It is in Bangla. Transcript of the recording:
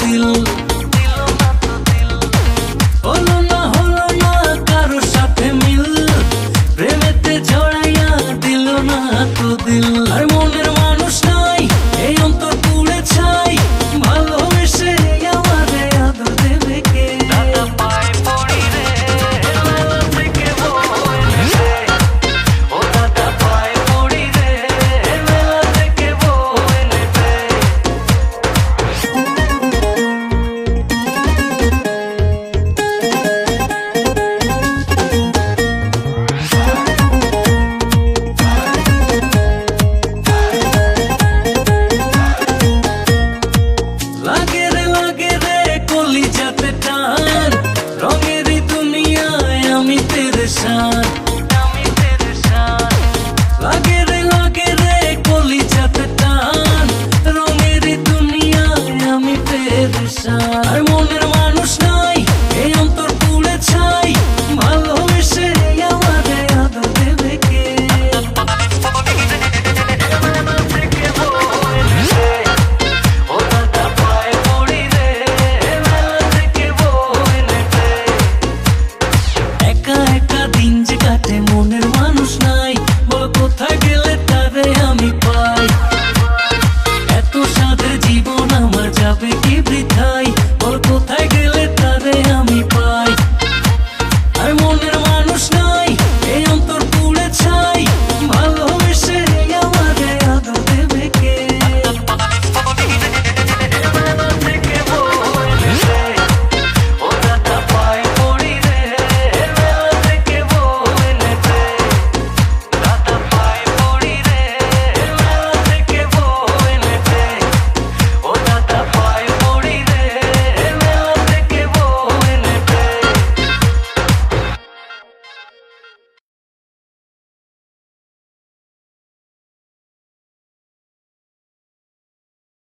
দিল, হলো না কারো সাথে মিল, প্রেমেতে জড়াইয়া দিল না তো দিল। আর মনের মানুষ নাই এই অন্তর পুড়ে ছাই, ভালোবেসে আমারে আদর দেবে কে? দাদা পায়ে পড়ি রে মেলা থেকে বউ এনে দে, ও দাদা পায়ে পড়ি রে মেলা থেকে বউ এনে দে। লাগে রে কলিজাতে টান, রঙেরই দুনিয়ায় আমি পেরেশান। লাগে রে কলিজাতে টান, রঙেরই দুনিয়ায় আমি পেরেশান। আর মনের